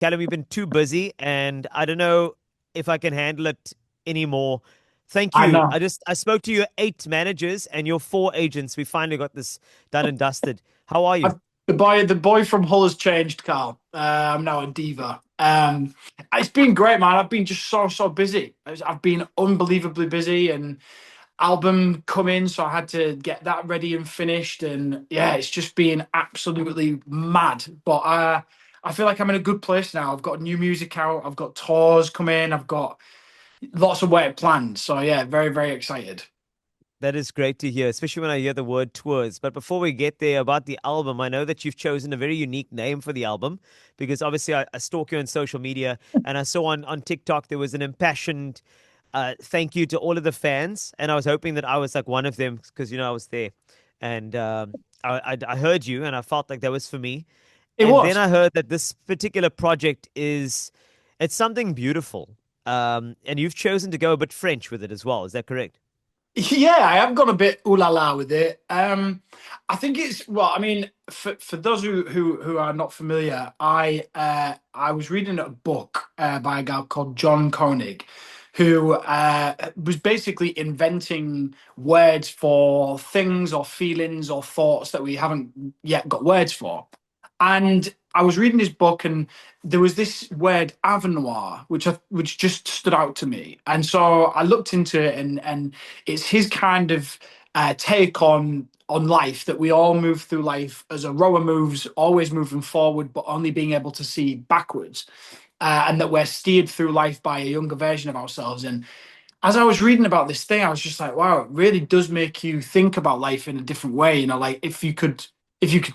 Callum, you've been too busy, and I don't know if I can handle it anymore. Thank I you. know. I spoke to your 8 managers and your 4 agents. We finally got this done and dusted. How are you? I've, the boy from Hull has changed, Carl. I'm now a diva. It's been great, man. I've been just so busy. I've been unbelievably busy, and album come in, so I had to get that ready and finished. And yeah, it's just been absolutely mad. But I feel like I'm in a good place now. I've got new music out. I've got tours coming. I've got lots of work planned. So yeah, very excited. That is great to hear, especially when I hear the word tours. But before we get there about the album, I know that you've chosen a very unique name for the album because obviously I stalk you on social media and I saw on TikTok there was an impassioned thank you to all of the fans. And I was hoping that I was like one of them because, I was there. And I heard you and I felt like that was for me. It And then was. I heard that this particular project it's something beautiful. And you've chosen to go a bit French with it as well. Is that correct? Yeah, I have gone a bit ooh la la with it. I think it's well. I mean, for those who are not familiar, I was reading a book by a guy called John Koenig, who was basically inventing words for things or feelings or thoughts that we haven't yet got words for. And I was reading his book, and there was this word Avenoir, which just stood out to me. And so I looked into it, and it's his kind of take on life, that we all move through life as a rower moves, always moving forward, but only being able to see backwards. And that we're steered through life by a younger version of ourselves. And as I was reading about this thing, I was just like, wow, it really does make you think about life in a different way. Like if you could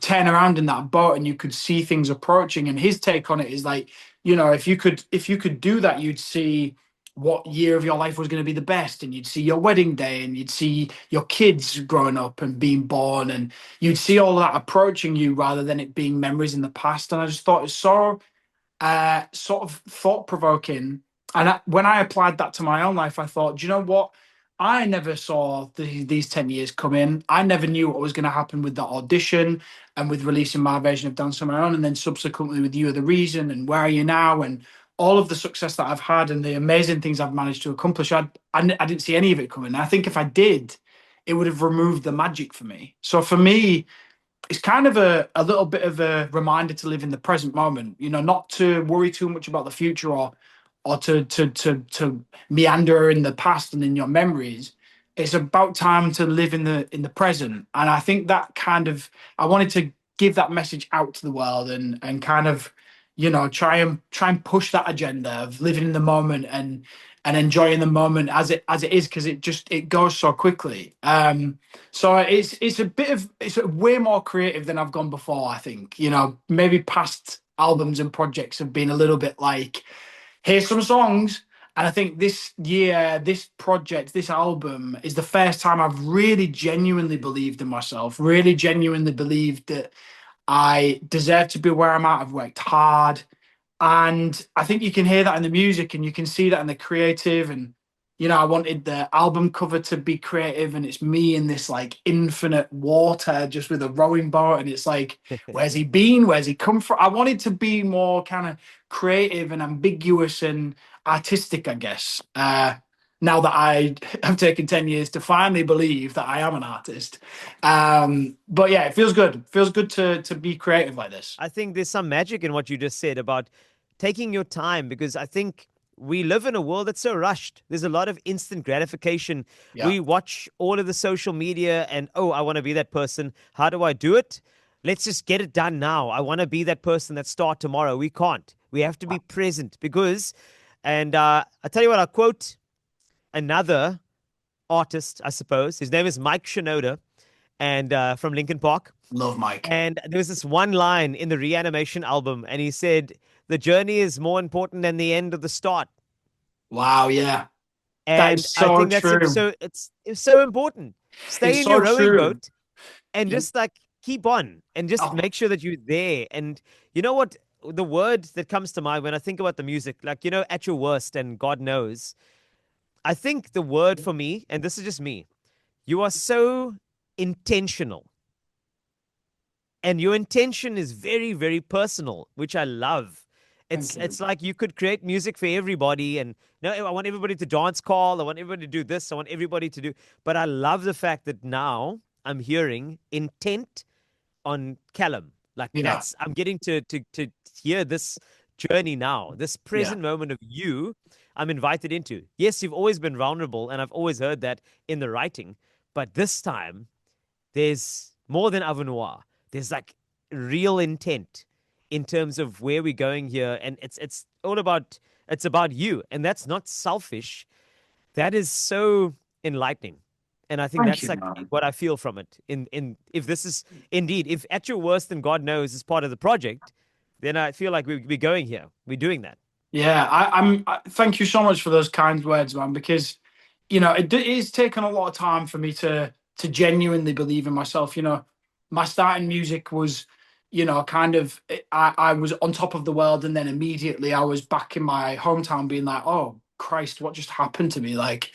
turn around in that boat and you could see things approaching. And his take on it is like, if you could do that, you'd see what year of your life was going to be the best, and you'd see your wedding day, and you'd see your kids growing up and being born, and you'd see all that approaching you rather than it being memories in the past. And I just thought it's so sort of thought provoking. And when I applied that to my own life, I thought, do you know what? I never saw these 10 years come in. I never knew what was going to happen with that audition and with releasing my version of Dance on My Own, and then subsequently with You Are the Reason and Where Are You Now, and all of the success that I've had and the amazing things I've managed to accomplish. I didn't see any of it coming. And I think if I did, it would have removed the magic for me. So for me, it's kind of a little bit of a reminder to live in the present moment, not to worry too much about the future, or to meander in the past and in your memories. It's about time to live in the present. And I think that kind of I wanted to give that message out to the world, and kind of, try and push that agenda of living in the moment, and enjoying the moment as it is, because it goes so quickly. So it's way more creative than I've gone before. I think, maybe past albums and projects have been a little bit like, here's some songs. And I think this year, this project, this album is the first time I've really genuinely believed in myself, really genuinely believed that I deserve to be where I'm at. I've worked hard. And I think you can hear that in the music, and you can see that in the creative. And, I wanted the album cover to be creative, and it's me in this like infinite water just with a rowing boat. And it's like, where's he been? Where's he come from? I wanted to be more kind of creative and ambiguous and artistic, I guess. Now that I have taken 10 years to finally believe that I am an artist. But yeah, it feels good. It feels good to be creative like this. I think there's some magic in what you just said about taking your time because I think we live in a world that's so rushed. There's a lot of instant gratification. Yeah. We watch all of the social media and, oh, I want to be that person. How do I do it? Let's just get it done now. I want to be that person that start tomorrow. We can't. We have to be present because, and I tell you what, I'll quote another artist, I suppose. His name is Mike Shinoda and from Linkin Park. Love Mike. And there was this one line in the Reanimation album, and he said, "The journey is more important than the end of the start." Wow, yeah. That And is I so think that's true. it's so important. Stay It's in your so rowing true. boat and Yeah. just like keep on and just Oh, make sure that you're there. And you know what? The word that comes to mind when I think about the music, like at your worst, and God knows, I think the word for me, and this is just me, you are so intentional and your intention is very, very personal, which I love. Thank you. It's like you could create music for everybody, and no, I want everybody to dance call. I want everybody to do this. I want everybody to do. But I love the fact that now I'm hearing intent on Callum. Like Yeah, that's I'm getting to hear this journey now, this yeah. present moment of you. I'm invited into. Yes, you've always been vulnerable, and I've always heard that in the writing. But this time, there's more than Avenoir. There's like real intent in terms of where we're going here, and it's all about it's about you, and that's not selfish. That is so enlightening. And I think Thank that's you, like man. what I feel from it. In if this is indeed, if at your worst and God knows is part of the project, then I feel like we're going here. We're doing that. Yeah, thank you so much for those kind words, man. Because it is taken a lot of time for me to genuinely believe in myself. My starting music was, kind of I was on top of the world, and then immediately I was back in my hometown, being like, oh Christ, what just happened to me? Like,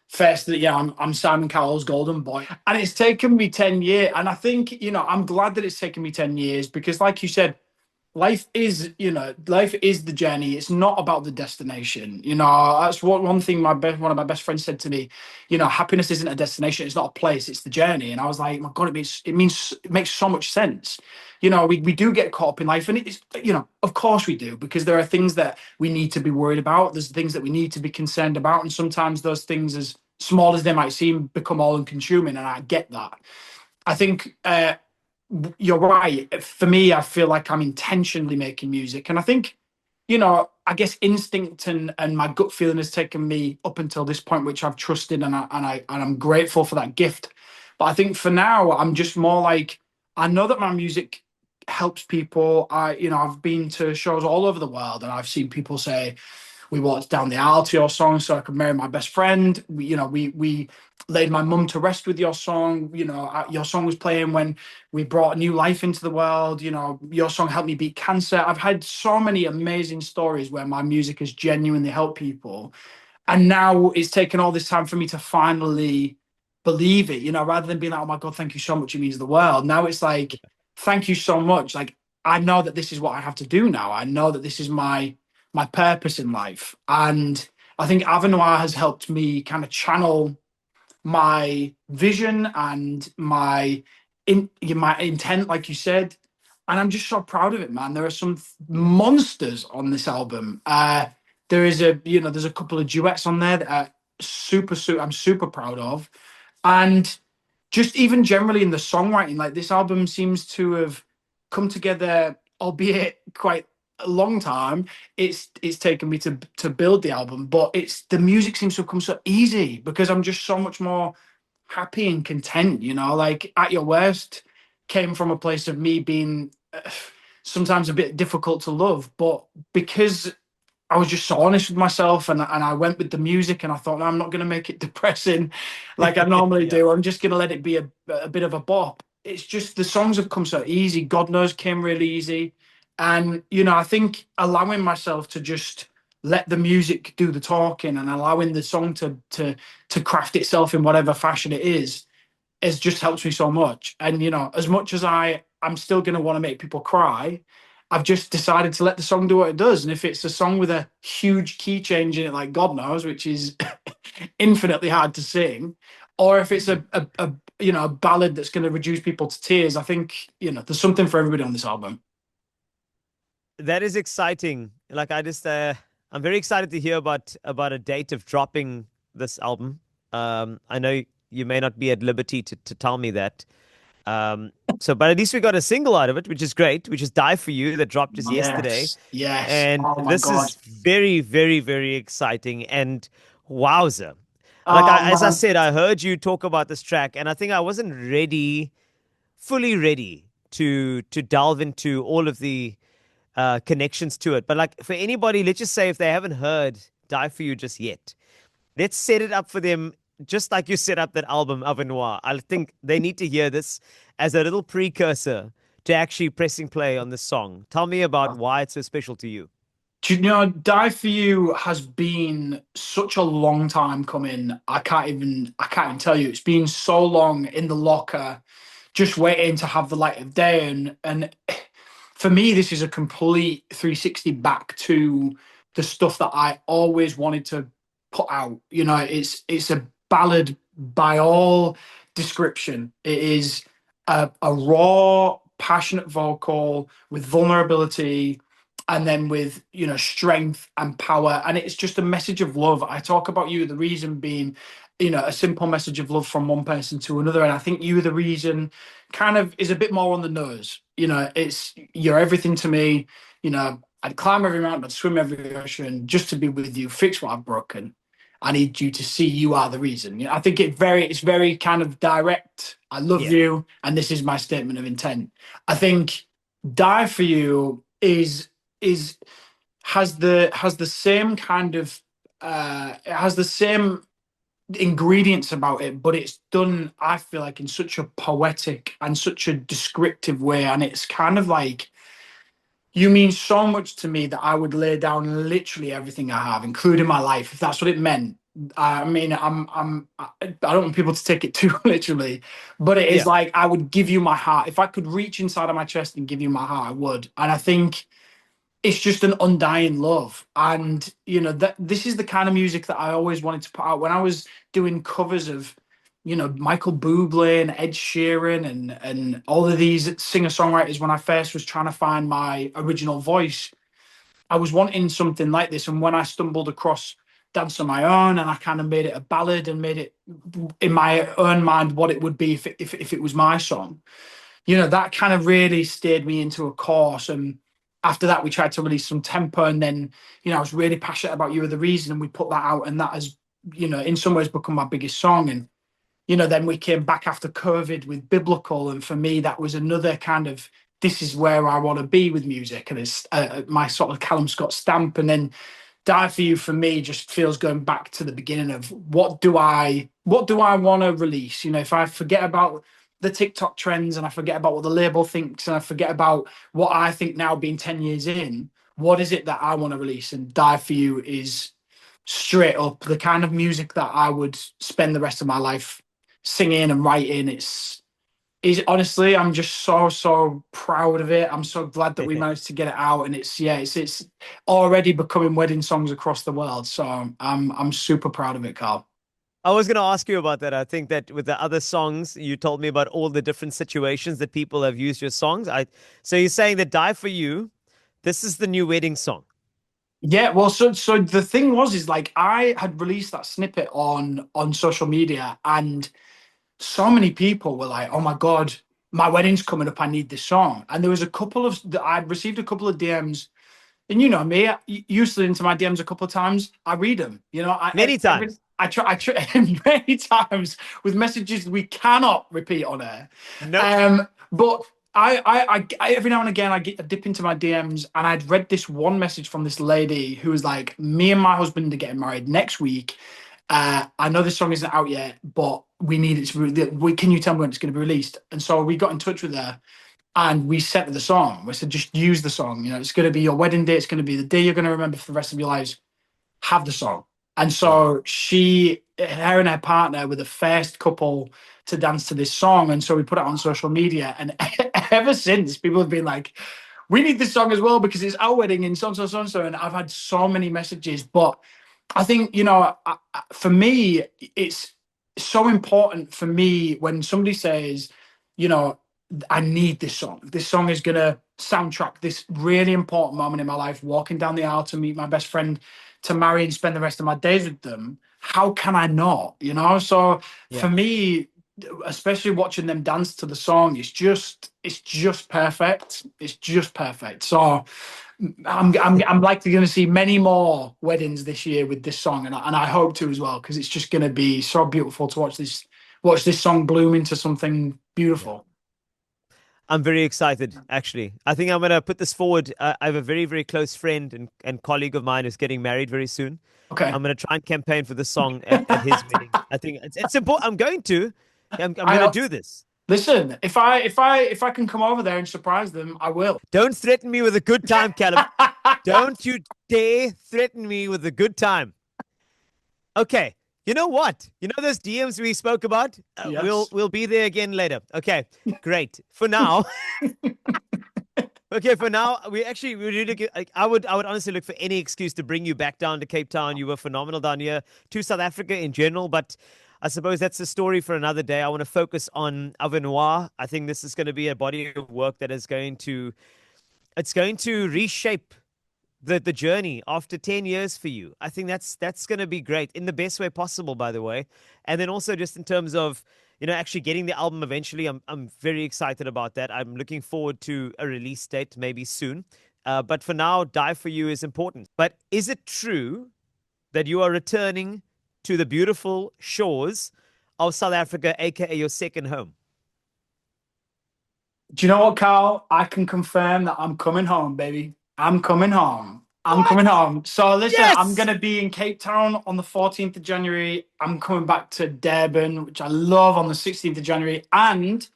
first that yeah, I'm Simon Cowell's golden boy, and it's taken me 10 years, and I think I'm glad that it's taken me 10 years because, like you said, life is the journey. It's not about the destination. That's what one thing one of my best friends said to me. Happiness isn't a destination. It's not a place. It's the journey. And I was like, my God, it makes so much sense. We do get caught up in life, and it's of course we do, because there are things that we need to be worried about. There's things that we need to be concerned about, and sometimes those things, as small as they might seem, become all consuming. And I get that. I think you're right. For me, I feel like I'm intentionally making music. And I think, I guess instinct and my gut feeling has taken me up until this point, which I've trusted, and I'm grateful for that gift. But I think for now, I'm just more like, I know that my music helps people. I've been to shows all over the world, and I've seen people say, we walked down the aisle to your song so I could marry my best friend. We laid my mum to rest with your song. Your song was playing when we brought new life into the world. Your song helped me beat cancer. I've had so many amazing stories where my music has genuinely helped people. And now it's taken all this time for me to finally believe it, rather than being like, oh my God, thank you so much. It means the world. Now it's like, thank you so much. Like, I know that this is what I have to do now. I know that this is my purpose in life. And I think Avenoir has helped me kind of channel my vision and my intent, like you said. And I'm just so proud of it, man. There are some monsters on this album. There's a couple of duets on there that are I'm super proud of. And just even generally in the songwriting, like, this album seems to have come together, albeit quite a long time. It's taken me to build the album, but it's the music seems to have come so easy because I'm just so much more happy and content. Like, At Your Worst came from a place of me being sometimes a bit difficult to love, but because I was just so honest with myself, and I went with the music, and I thought, no, I'm not going to make it depressing like I normally Yeah. do. I'm just going to let it be a bit of a bop. It's just the songs have come so easy. God Knows came really easy. And, I think allowing myself to just let the music do the talking and allowing the song to craft itself in whatever fashion it is has just helped me so much. And as much as I'm still going to want to make people cry, I've just decided to let the song do what it does. And if it's a song with a huge key change in it, like God Knows, which is infinitely hard to sing, or if it's a ballad that's going to reduce people to tears, I think there's something for everybody on this album. That is exciting. Like I just I'm very excited to hear about a date of dropping this album. I know you may not be at liberty to tell me that. But at least we got a single out of it, which is great, which is Die For You that dropped just yesterday. Yes, yes. And Oh my this God. is very, very, very exciting. And wowzer. Like Oh as I man. said, I heard you talk about this track, and I think I wasn't fully ready to delve into all of the connections to it. But like for anybody, let's just say if they haven't heard Die For You just yet, let's set it up for them just like you set up that album Avenoir. I think they need to hear this as a little precursor to actually pressing play on this song. Tell me about why it's so special to you. Do you know, Die For You has been such a long time coming. I can't even tell you. It's been so long in the locker, just waiting to have the light of day. And for me, this is a complete 360 back to the stuff that I always wanted to put out. You know, it's a ballad by all description. It is a raw, passionate vocal with vulnerability and then with, you know, strength and power. And it's just a message of love. I talk about You Are the Reason being, you know, a simple message of love from one person to another. And I think You Are the Reason kind of is a bit more on the nose. You know, it's you're everything to me. You know, I'd climb every mountain, I'd swim every ocean just to be with you, fix what I've broken. I need you to see you are the reason. You know, I think it's very kind of direct. I love Yeah. you, and this is my statement of intent. I think Die for You is has the same kind of it has the same ingredients about it, but it's done, I feel like, in such a poetic and such a descriptive way. And it's kind of like, you mean so much to me that I would lay down literally everything I have, including my life, if that's what it meant. I mean, I don't want people to take it too literally, but it is Yeah. like I would give you my heart. If I could reach inside of my chest and give you my heart, I would. And I think it's just an undying love. And you know that this is the kind of music that I always wanted to put out when I was doing covers of, you know, Michael Bublé and Ed Sheeran and all of these singer-songwriters. When I first was trying to find my original voice, I was wanting something like this. And when I stumbled across Dance on My Own and I kind of made it a ballad and made it in my own mind what it would be if it was my song, you know, that kind of really steered me into a course. And after that, we tried to release some tempo. And then, you know, I was really passionate about You Are the Reason. And we put that out. And that has, you know, in some ways become my biggest song. And, you know, then we came back after COVID with Biblical. And for me, that was another kind of, this is where I want to be with music. And it's my sort of Calum Scott stamp. And then Die for You for me just feels going back to the beginning of what do I want to release? You know, if I forget about the TikTok trends and I forget about what the label thinks and I forget about what I think now being 10 years in, what is it that I want to release? And Die for You is straight up the kind of music that I would spend the rest of my life singing and writing. Is honestly, I'm just so proud of it. I'm so glad that we managed to get it out, and it's already becoming wedding songs across the world. So I'm super proud of it, Carl. I was going to ask you about that. I think that with the other songs, you told me about all the different situations that people have used your songs. So you're saying that Die for You, this is the new wedding song. Yeah, well, so the thing was is like I had released that snippet on social media, and so many people were like, "Oh my God, my wedding's coming up. I need this song." And there was a couple of I'd received a couple of DMs. And you know me, you slid into my DMs a couple of times. I read them. You know, Many times. I try many times with messages we cannot repeat on air. Nope. But every now and again I dip into my DMs, and I'd read this one message from this lady who was like, "Me and my husband are getting married next week. I know this song isn't out yet, but we need it to be. Can you tell me when it's going to be released?" And so we got in touch with her and we sent her the song. We said, just use the song. You know, it's going to be your wedding day. It's going to be the day you're going to remember for the rest of your lives. Have the song. And Wow. so her and her partner were the first couple to dance to this song. And so we put it on social media. And ever since, people have been like, we need this song as well because it's our wedding in so and so, so and so. And I've had so many messages. But I think, you know, for me, it's so important for me when somebody says, you know, I need this song. This song is going to soundtrack this really important moment in my life, walking down the aisle to meet my best friend, to marry and spend the rest of my days with them. How can I not? You know? So for Yeah. me, especially watching them dance to the song, it's just perfect. It's just perfect. So I'm likely going to see many more weddings this year with this song, and I hope to as well because it's just going to be so beautiful to watch this song bloom into something Yeah. beautiful. I'm very excited, actually. I think I'm going to put this forward. I have a very, very close friend and colleague of mine who's getting married very soon. Okay. I'm going to try and campaign for this song at his wedding. I think it's important. I'm going to. I'm going to I do this. listen. If I can come over there and surprise them, I will. Don't threaten me with a good time, Callum. Don't you dare threaten me with a good time. Okay. You know what? You know those DMs we spoke about? We'll Yes. we'll be there again later. Okay. Great. For now, Okay, for now, we really like, I would honestly look for any excuse to bring you back down to Cape Town. You were phenomenal down here to South Africa in general, but I suppose that's a story for another day. I want to focus on Avenoir. I think this is going to be a body of work that is going to it's going to reshape the journey after 10 years for you. I think that's going to be great in the best way possible, by the way. And then also just in terms of, actually getting the album eventually, I'm very excited about that. I'm looking forward to a release date maybe soon. But for now, Die For You is important. But is it true that you are returning to the beautiful shores of South Africa, aka your second home? Do you know what, Carl? I can confirm that I'm coming home, baby. I'm coming home. I'm coming What? home. So listen, I'm Yes. gonna be in Cape Town on the 14th of January. I'm coming back to Durban, which I love, on the 16th of January. And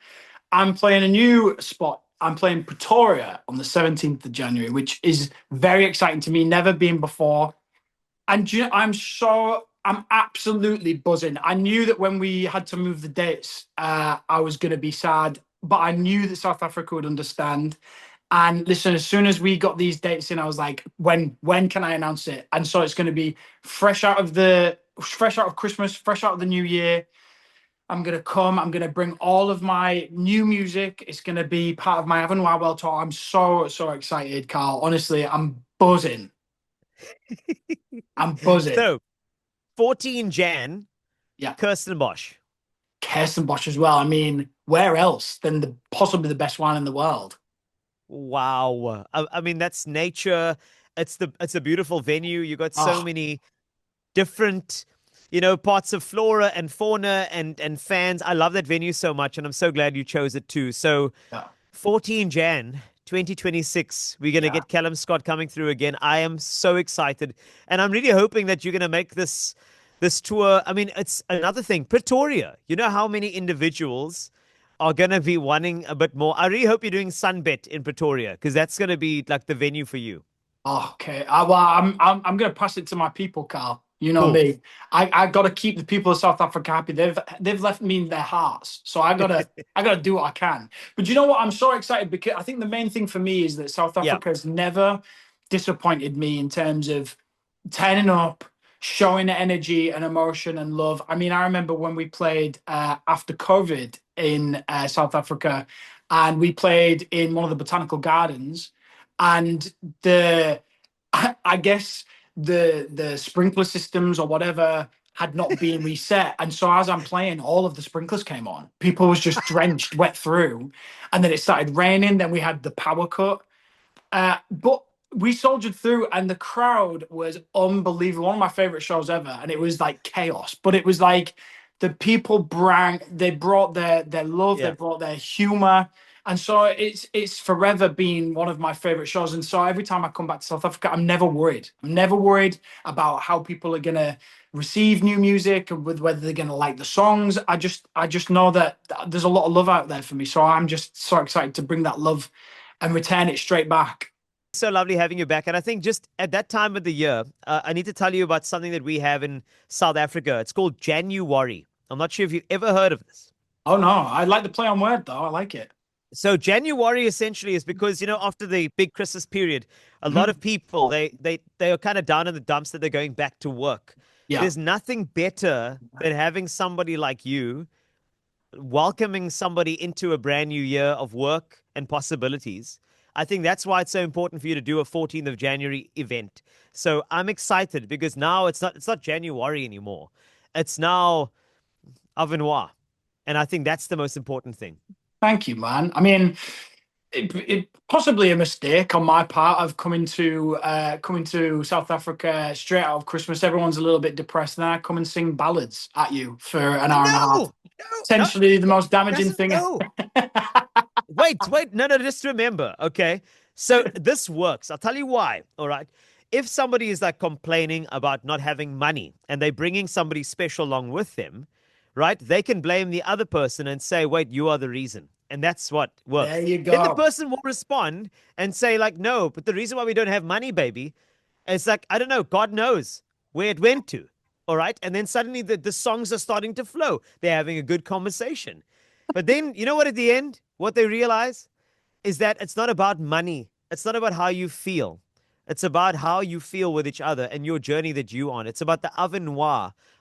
I'm playing a new spot. I'm playing Pretoria on the 17th of January, which is very exciting to me. Never been before. And I'm absolutely buzzing. I knew that when we had to move the dates, I was going to be sad, but I knew that South Africa would understand. And listen, as soon as we got these dates in, I was like, when can I announce it? And so it's going to be fresh out of Christmas, fresh out of the new year. I'm gonna come. I'm gonna bring all of my new music. It's gonna be part of my Avon Wild tour. I'm so excited, Carl. Honestly, I'm buzzing. I'm buzzing. So 14 Jan, Yeah. Kirsten Bosch. Kirsten Bosch as well. I mean, where else than possibly the best wine in the world? Wow. I mean, that's nature. It's a beautiful venue. You got so Oh, many different, parts of flora and fauna and fans. I love that venue so much, and I'm so glad you chose it too. So yeah, 14 Jan 2026, we're gonna yeah. get Calum Scott coming through again. I am so excited. And I'm really hoping that you're gonna make this tour. I mean, it's another thing. Pretoria. You know how many individuals are going to be wanting a bit more. I really hope you're doing Sunbet in Pretoria because that's going to be like the venue for you. Oh, okay. I'm gonna pass it to my people, Carl. You know Cool. me. I gotta keep the people of South Africa happy. They've left me in their hearts. So I gotta do what I can. But you know what? I'm so excited because I think the main thing for me is that South Yeah. Africa has never disappointed me in terms of turning up, showing energy and emotion and love. I mean, I remember when we played after COVID in South Africa, and we played in one of the botanical gardens, and the I guess the sprinkler systems or whatever had not been reset. And so as I'm playing, all of the sprinklers came on. People was just drenched, wet through. And then it started raining. Then we had the power cut. But we soldiered through, and the crowd was unbelievable. One of my favorite shows ever, and it was like chaos. But it was like the people they brought their love, they Yeah. brought their humor, and so it's forever been one of my favorite shows. And so every time I come back to South Africa, I'm never worried. I'm never worried about how people are gonna receive new music and with whether they're gonna like the songs. I just know that there's a lot of love out there for me. So I'm just so excited to bring that love and return it straight back. So lovely having you back. And I think just at that time of the year, I need to tell you about something that we have in South Africa. It's called January. I'm not sure if you've ever heard of this. Oh no, I like the play on word though. I like it. So January essentially is because after the big Christmas period, a lot Mhm. of people they are kind of down in the dumps that they're going back to work. Yeah. There's nothing better than having somebody like you welcoming somebody into a brand new year of work and possibilities. I think that's why it's so important for you to do a 14th of January event. So I'm excited because now it's not January anymore. It's now Avenoir. And I think that's the most important thing. Thank you, man. I mean, it possibly a mistake on my part of coming to South Africa straight out of Christmas. Everyone's a little bit depressed, and I come and sing ballads at you for an hour and a half. No, no, no, Potentially the most damaging doesn't thing. no. Wait, no, just remember, okay? So this works. I'll tell you why. All right. If somebody is like complaining about not having money and they're bringing somebody special along with them, right? They can blame the other person and say, wait, you are the reason. And that's what There works. you Then the go. person will respond and say, like, no, but the reason why we don't have money, baby, is like, I don't know, God knows where it went to. All right. And then suddenly the songs are starting to flow. They're having a good conversation. But then, you know what, at the end, what they realize? is that it's not about money. It's not about how you feel. It's about how you feel with each other and your journey that you on. It's about the avant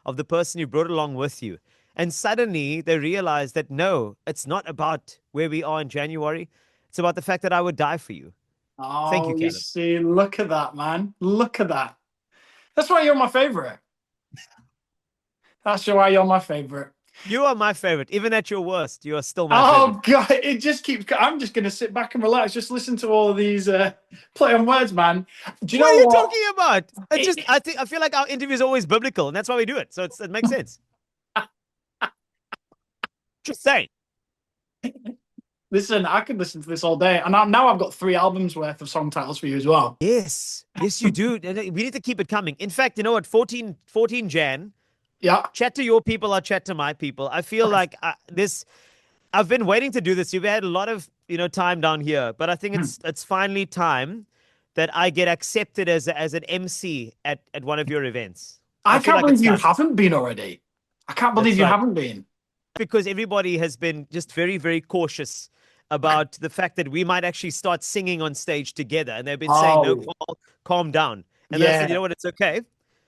of the person you brought along with you. And suddenly they realize that no, it's not about where we are in January. It's about the fact that I would die for you. Thank you, Oh, you Callum. see, look at that, man. Look at that. That's why you're my favorite. That's why you're my favorite. You are my favorite. Even at your worst, you are still my favorite. Oh God, it just keeps. I'm just gonna sit back and relax, just listen to all of these play on words, man. Do you What know are you what? talking about? It's just It, I feel like our interview is always biblical, and that's why we do it. So it makes sense. Just saying. listen, I could listen to this all day, and now I've got 3 albums worth of song titles for you as well. Yes. Yes, you do. We need to keep it coming. In fact, you know what? 14 Jan, Yeah. chat to your people, I'll chat to my people. I feel Okay. like this, I've been waiting to do this. You've had a lot of, time down here, but I think it's finally time that I get accepted as an MC at one of your events. I I feel can't like believe it's you time. haven't been already. I can't believe That's you right. haven't been. Because everybody has been just very, very cautious about the fact that we might actually start singing on stage together. And they've been saying, no, Oh, Carl, calm down. And then I said, you yeah, know what, it's okay.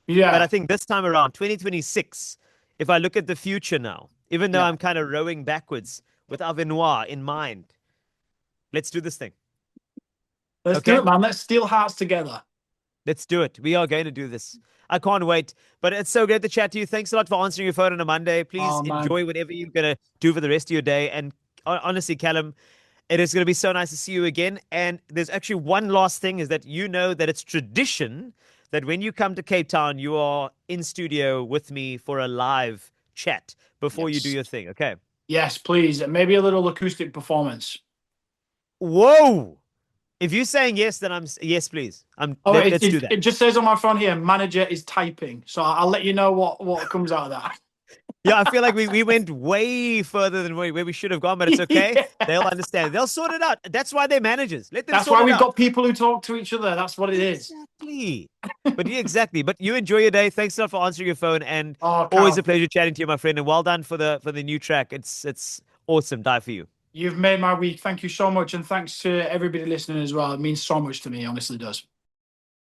But I yeah, think this time around, 2026, if I look at the future now, even though yeah. I'm kind of rowing backwards with Avenoir in mind, let's do this thing. Let's do Okay? it, man. Let's steal hearts together. Let's do it. We are going to do this. I can't wait. But it's so great to chat to you. Thanks a lot for answering your phone on a Monday. Please Oh man, enjoy whatever you're going to do for the rest of your day. And honestly, Callum, it is going to be so nice to see you again. And there's actually one last thing is that you know that it's tradition that when you come to Cape Town, you are in studio with me for a live chat before you do yes, your thing. Okay. yes, please. Maybe a little acoustic performance. Whoa. If you're saying yes, then yes, please. Oh, Let's do that. it just says on my phone here, manager is typing. So I'll let you know what comes out of that. Yeah, I feel like we went way further than where we should have gone, but it's okay. They'll Yeah. understand. They'll sort it out. That's why they're managers. Let them That's sort why it we've out. got people who talk to each other. That's what it is. Exactly. But yeah, exactly. But you enjoy your day. Thanks a lot for answering your phone, and Oh, always a Cal, pleasure chatting to you, my friend. And well done for the new track. It's awesome. Die for you. you've made my week. Thank you so much. And thanks to everybody listening as well. It means so much to me, honestly does.